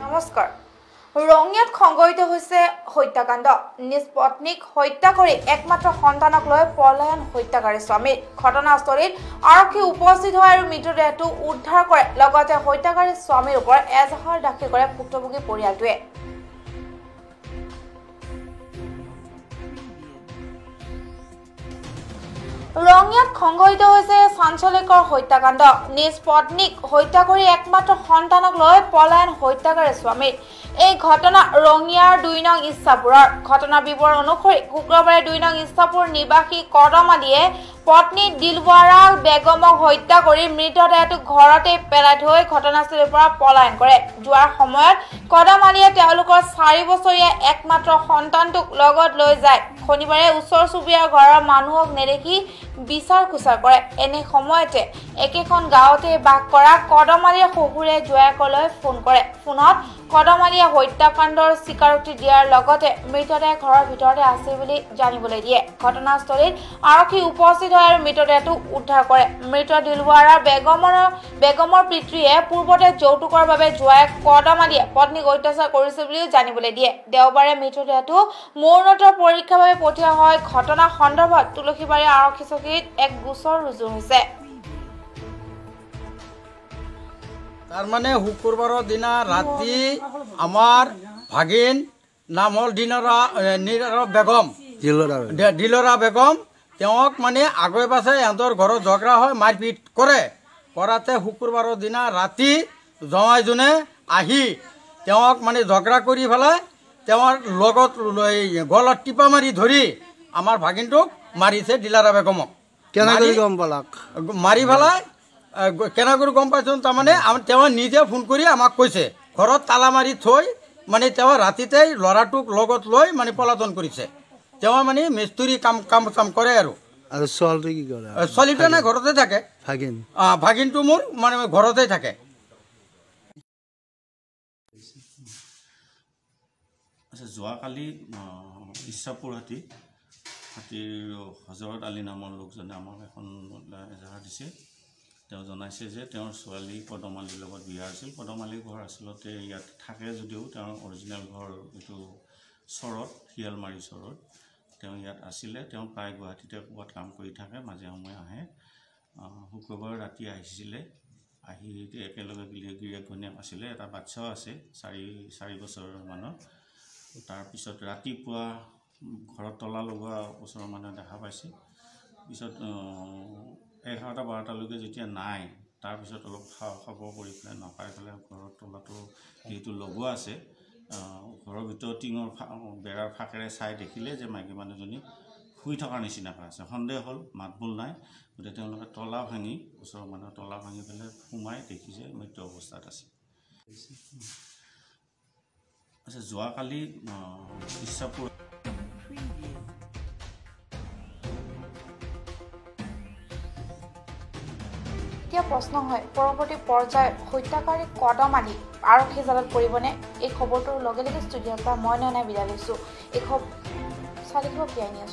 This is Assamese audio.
নমস্কাৰ। ৰঙিয়াত সংঘটিত হৈছে হত্যাকাণ্ড। নিজ পত্নীক হত্যা কৰি একমাত্ৰ সন্তানক লৈ পলায়ন হত্যাকাৰী স্বামী। ঘটনাস্থলীত আৰক্ষী উপস্থিত হয় আৰু মৃতদেহটো উদ্ধাৰ কৰে। লগতে হত্যাকাৰী স্বামীৰ ওপৰত এজাহাৰ দাখিল কৰে ভুক্তভোগী পৰিয়ালটোৱে। ৰঙিয়াত সংঘটিত হৈছে চাঞ্চল্যকৰ হত্যাকাণ্ড। নিজ পত্নীক হত্যা কৰি একমাত্ৰ সন্তানক লৈ পলায়ন হত্যাকাৰী স্বামী। এই ঘটনা ৰঙিয়াৰ ২ নং ইছাপুৰৰ। ঘটনাৰ বিৱৰণ অনুসৰি শুক্ৰবাৰে ২ নং ইছাপুৰ নিবাসী কদমালিয়ে পত্নী দিলৱাৰা বেগমক হত্যা কৰি মৃতদেহটো ঘৰতে পেলাই থৈ ঘটনাস্থলীৰ পৰা পলায়ন কৰে। যোৱাৰ সময়ত কদমালিয়ে তেওঁলোকৰ ৪ বছৰীয়া একমাত্ৰ সন্তানটোক লগত লৈ যায়। শনিবাৰে ওচৰ চুবুৰীয়াৰ ঘৰৰ মানুহক নেদেখি বিচাৰ খোচাৰ কৰে। এনে সময়তে একেখন গাঁৱতে বাস কৰা কদমালিৰ শহুৰে জোৱাইকলৈ ফোন কৰে। ফোনত কদমালিয়ে হত্যাকাণ্ডৰ স্বীকাৰোক্তি দিয়াৰ লগতে মৃতদেহ ঘৰৰ ভিতৰতে আছে বুলি জানিবলৈ দিয়ে। ঘটনাস্থলীত আৰক্ষী উপস্থিত হয় আৰু মৃতদেহটো উদ্ধাৰ কৰে। মৃত দিলৱাৰা বেগমৰ পিতৃয়ে পূৰ্বতে যৌতুকৰ বাবে জোৱাইক কদমালিয়ে পত্নীক অত্যাচাৰ কৰিছিল বুলিও জানিবলৈ দিয়ে। দেওবাৰে মৃতদেহটো মৰণোত্তৰ পৰীক্ষাৰ বাবে পঠিওৱা হয়। ঘটনা সন্দৰ্ভত তুলসীবাৰী আৰক্ষী চকীত এক গোচৰ ৰুজু হৈছে। তাৰ মানে শুক্ৰবাৰৰ দিনা ৰাতি আমাৰ ভাগিন নাম হ'ল দিলৰা বেগম তেওঁক মানে আগে পাছে সিহঁতৰ ঘৰত ঝগৰা হয়, মাৰপিট কৰে। কৰাতে শুক্ৰবাৰৰ দিনা ৰাতি জমাইজনে আহি তেওঁক মানে ঝগৰা কৰি পেলাই তেওঁৰ লগত গলত টিপা মাৰি ধৰি আমাৰ ভাগিনটোক মাৰিছে দিলৰা বেগমক। মাৰি পেলাই কেনেকৈ গম পাইছোঁ তাৰমানে তেওঁ নিজে ফোন কৰি আমাক কৈছে। ঘৰত তালা মাৰি থৈ মানে তেওঁ ৰাতিতেই ল'ৰাটোক লগত লৈ মানে পলায়ন কৰিছে। তেওঁ মানে মিস্ত্ৰী কাম কৰে আৰু ছোৱালীটো কি কৰে? ছোৱালীটো নাই, ঘৰতে থাকে। ভাগিনটো মোৰ মানে ঘৰতে থাকে। যোৱাকালি ইছাপুৰ হাতীৰ হজৰত আলী নামৰ লোকজনে আমাক এখন এজাহাৰ দিছে। তেওঁ জনাইছে যে তেওঁৰ ছোৱালী কদমালিৰ লগত বিয়া আছিল। কদমালিৰ ঘৰ আচলতে ইয়াত থাকে যদিও তেওঁৰ অৰিজিনেল ঘৰ এইটো চৰত, শিয়ালমাৰী চৰত। তেওঁ ইয়াত আছিলে। তেওঁ প্ৰায় গুৱাহাটীতে ক'ৰবাত কাম কৰি থাকে, মাজে সময়ে আহে। শুক্ৰবাৰ ৰাতি আহিছিলে। আহি একেলগে গিৰিয়েক ঘৈণীয়েক আছিলে। এটা বাচ্চাও আছে ৪ বছৰ মানৰ। তাৰপিছত ৰাতিপুৱা ঘৰত তলা লগোৱা ওচৰৰ মানুহে দেখা পাইছে। পিছত ১১টা-১২টালৈকে যেতিয়া নাই, তাৰপিছত অলপ খবৰ কৰি পেলাই নাপাই পেলাই ঘৰত তলাটো যিহেতু লগোৱা আছে, ঘৰৰ ভিতৰত টিঙৰ বেৰাৰ ফাকেৰে চাই দেখিলে যে মাইকী মানুহজনী শুই থকাৰ নিচিনাকৈ আছে। সন্দেহ হ'ল, মাত বোল নাই। গতিকে তেওঁলোকে তলা ভাঙি, ওচৰৰ মানুহে তলা ভাঙি পেলাই সোমাই দেখিছে মৃত্যু অৱস্থাত আছে। যোৱাকালি ইছাপুৰ এতিয়া প্ৰশ্ন হয়, পৰৱৰ্তী পৰ্যায়ত হত্যাকাৰী কদমালি আৰক্ষী জালত পৰিবনে? এই খবৰটোৰ লগে লগে ষ্টুডিঅ'ৰ পৰা মই বিদায় লৈছোঁ। এই খবৰ চাই থাকিব PI নিউজ।